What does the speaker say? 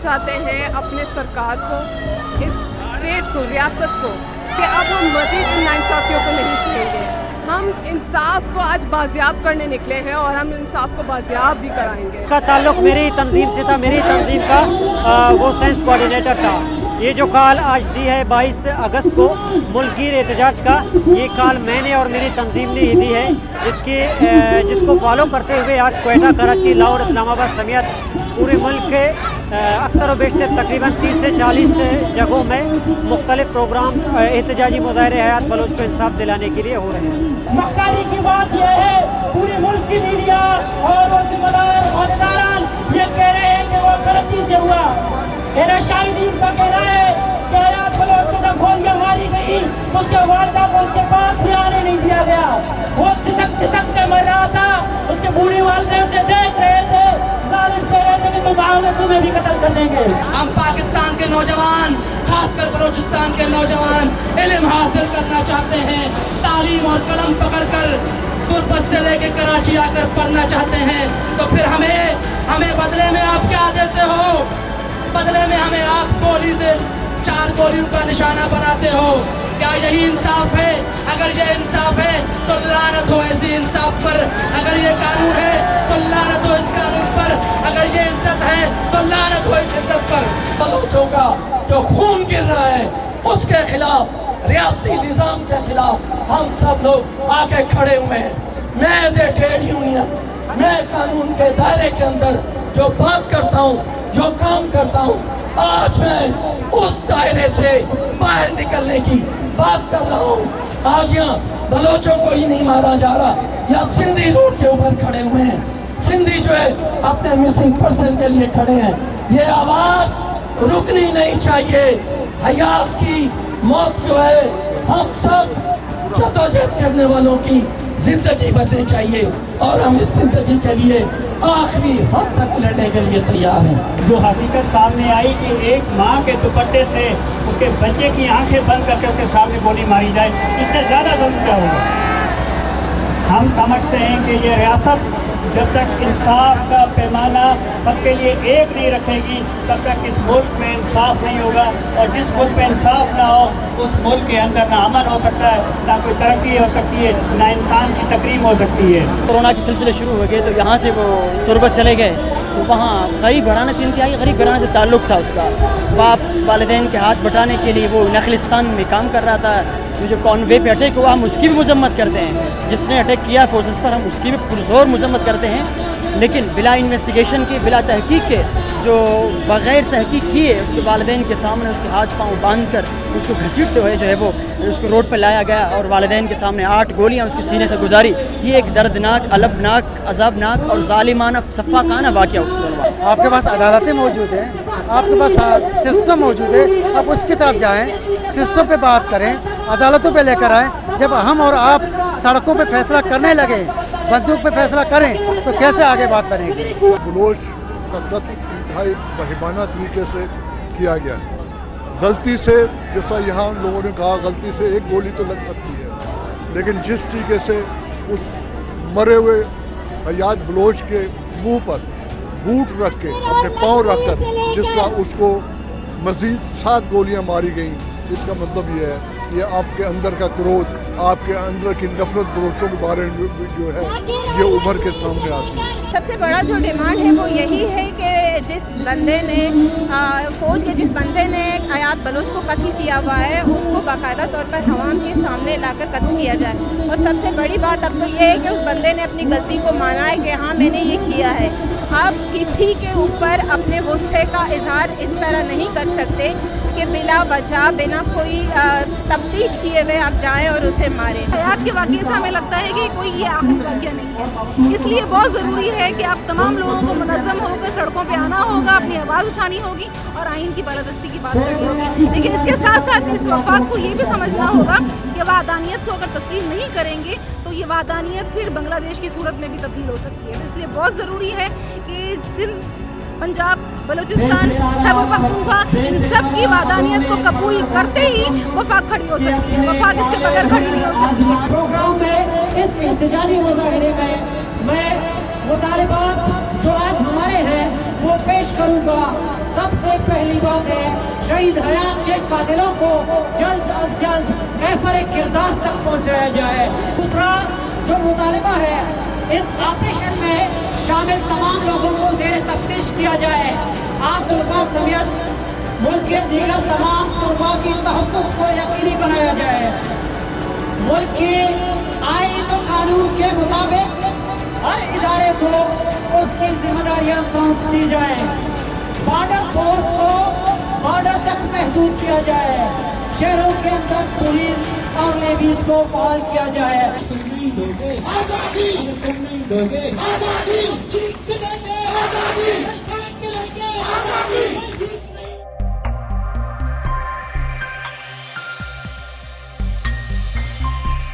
चाहते हैं अपने सरकार को, इस स्टेट को, रियासत को, कि अब हम मज़ीद इन नाइंसाफ़ियों को नहीं सहेंगे। हम इंसाफ को आज बाजियाब करने निकले हैं और हम इंसाफ को बाजियाब भी कराएंगे। का ताल्लुक मेरी तंजीम से था, मेरी तंजीम का वो साइंस कोऑर्डिनेटर था। ये जो कॉल आज दी है 22 अगस्त को मुल्कगीर एहतजाज का, ये कॉल मैंने और मेरी तंजीम ने ही दी है, जिसको फॉलो करते हुए आज क्वेटा, कराची, लाहौर, इस्लामाबाद समेत पूरे मुल्क के अक्सर व बेशतर तकरीबन 30 से 40 जगहों में मुख्तलिफ प्रोग्राम्स एहतजाजी मुज़ाहिरे हयात बलोच को इंसाफ दिलाने के लिए हो रहे हैं। मक्कारी की बात यह है, पूरे मुल्क की मीडिया और जिम्मेदारान ये कह रहे हैं कि वो गलती से हुआ। मेरा शाहिदीन का कहना है कि हयात बलोच को जब गोलियां मारी गई तो उसके वालदा को उसके पास भी आने नहीं दिया गया। वो सिसक के मर रहा था, उसके बूढ़ी वालदे उसे देख रहे थे, जालिम कह रहे थे कि तुम्हें भी कत्ल कर देंगे। हम पाकिस्तान के नौजवान, खासकर बलूचिस्तान के नौजवान इल्म हासिल करना चाहते हैं, तालीम और कलम पकड़कर गुरबत से लेके कराची आकर पढ़ना चाहते हैं, तो फिर हमें बदले में आप क्या देते हो? बदले में हमें आप गोली से 4 गोलियों का निशाना बनाते हो। क्या यही इंसाफ है? अगर ये इंसाफ है तो लानत हो ऐसी इंसाफ पर। अगर ये कानून है तो लानत हो इस कानून पर। अगर ये इज्जत है तो लानत हो इस इज्जत पर। बलोचों का जो खून गिर रहा है उसके खिलाफ, रियासती निज़ाम के खिलाफ हम सब लोग आके खड़े हुए हैं। मैं एज ए ट्रेड यूनियन, मैं कानून के दायरे के अंदर जो बात करता हूँ, जो काम करता हूँ, आज मैं उस दायरे से बाहर निकलने की बात कर रहा हूँ। आज यहाँ बलोचों को ही नहीं मारा जा रहा, यहाँ सिंधी रोड के ऊपर खड़े हुए हैं। सिंधी जो है अपने मिसिंग पर्सन के लिए खड़े हैं। ये आवाज रुकनी नहीं चाहिए। हयात की मौत जो है, हम सब जदोजहद करने वालों की जिंदगी बदलनी चाहिए और हम इस जिंदगी के लिए आखिरी हद तक लड़ने के लिए तैयार हैं। जो हकीकत सामने आई कि एक माँ के दुपट्टे से उसके बच्चे की आंखें बंद करके उसके सामने गोली मारी जाए, इससे ज़्यादा जुल्म क्या होगा? हम समझते हैं कि ये रियासत जब तक इंसाफ का पैमाना सबके लिए एक नहीं रखेगी, तब तक इस मुल्क में इंसाफ नहीं होगा। और जिस मुल्क में इंसाफ ना हो, उस मुल्क के अंदर ना अमन हो सकता है, ना कोई तरक्की हो सकती है, ना इंसान की तकरीम हो सकती है। कोरोना के सिलसिले शुरू हो गए तो यहाँ से वो तुर्बत चले गए, तो वहाँ गरीब घराने से इंतहाई गरीब घराने से ताल्लुक़ था उसका। बाप वालिदैन के हाथ बटाने के लिए वो नखलिस्तान में काम कर रहा था। जो कॉन्वे पे अटैक हुआ हम उसकी भी मजम्मत करते हैं, जिसने अटैक किया फोर्सेस पर हम उसकी भी पुरजोर मजम्मत करते हैं। लेकिन बिला इन्वेस्टिगेशन के, बिला तहकीक के, जो बग़ैर तहकीक किए उसके वालिदैन के सामने उसके हाथ पाँव बांध कर उसको घसीटते हुए जो है वो उसको रोड पर लाया गया और वालिदैन के सामने 8 गोलियां उसके सीने से गुजारी। ये एक दर्दनाक, अलबनाक, अज़ाबनाक और ज़ालिमाना, सफ़ाकाना वाक़या हुआ। आपके पास अदालतें मौजूद हैं, आपके पास सिस्टम मौजूद है, आप उसकी तरफ जाएं, सिस्टम पे बात करें, अदालतों पे लेकर आएँ। जब हम और आप सड़कों पे फैसला करने लगे, बंदूक पे फैसला करें, तो कैसे आगे बात करेंगे? बलोच का कत्ल इंतहाई बहिमाना तरीके से किया गया। गलती से, जैसा यहाँ लोगों ने कहा, गलती से एक गोली तो लग सकती है, लेकिन जिस तरीके से उस मरे हुए हयात बलोच के मुंह पर बूट रख के, अपने पाँव रख कर जिस तरह उसको मज़ीद 7 गोलियां मारी गईं, इसका मतलब ये है ये आपके अंदर का क्रोध, आपके अंदर की नफरत बलोचों के बारे में जो है ये उभर के सामने आती है। सबसे बड़ा जो डिमांड है वो यही है कि जिस बंदे ने फ़ौज के जिस बंदे ने हयात बलोच को कत्ल किया हुआ है उसको बाकायदा तौर पर हवाम के सामने लाकर कत्ल किया जाए। और सबसे बड़ी बात अब तो ये है कि उस बंदे ने अपनी गलती को माना है कि हाँ मैंने ये किया है। आप किसी के ऊपर अपने गुस्से का इजहार इस तरह नहीं कर सकते कि बिला वजह, बिना कोई तफ्तीश किए हुए आप जाएं और उसे मारें। हयात के वाक़े से हमें लगता है कि कोई ये आखिरी वाक़या नहीं है, इसलिए बहुत ज़रूरी है कि आप तमाम लोगों को मुनज़्ज़म होकर सड़कों पे आना होगा, अपनी आवाज़ उठानी होगी और आइन की बालादस्ती की बात करनी होगी। लेकिन इसके साथ साथ इस वफाक को ये भी समझना होगा कि वादानियत को अगर तस्लीम नहीं करेंगे तो ये वादानियत फिर बांग्लादेश की सूरत में भी तब्दील हो सकती है। तो इसलिए बहुत ज़रूरी है कि सिंध, पंजाब, बलूचिस्तान, खैबर पख्तूनख्वा, इन सब की वादानियत को कबूल करते ही वफाक खड़ी हो सकती है। वफाक इसके बगैर खड़ी नहीं हो सकती है। प्रोग्राम में, इस एहतजाजी मुज़ाहिरे में मैं मुतालिबात जो आज हमारे हैं وہ پیش کروں گا. سب سے پہلی بات ہے شہید حیات کے قاتلوں کو جلد از جلد محفر کردار تک پہنچایا جائے. دوسرا جو مطالبہ ہے اس آپریشن میں شامل تمام لوگوں کو زیر تفتیش کیا جائے. آپ طلباء سمیت ملک کے دیگر تمام طلباء کی تحفظ کو یقینی بنایا جائے. ملک کے آئین و قانون کے مطابق ہر ادارے کو اس کی ذمہ داریاں سونپ دی جائیں. بارڈر فورس کو بارڈر تک محدود کیا جائے. شہروں کے اندر پولیس اور نیویز کو فعال کیا جائے.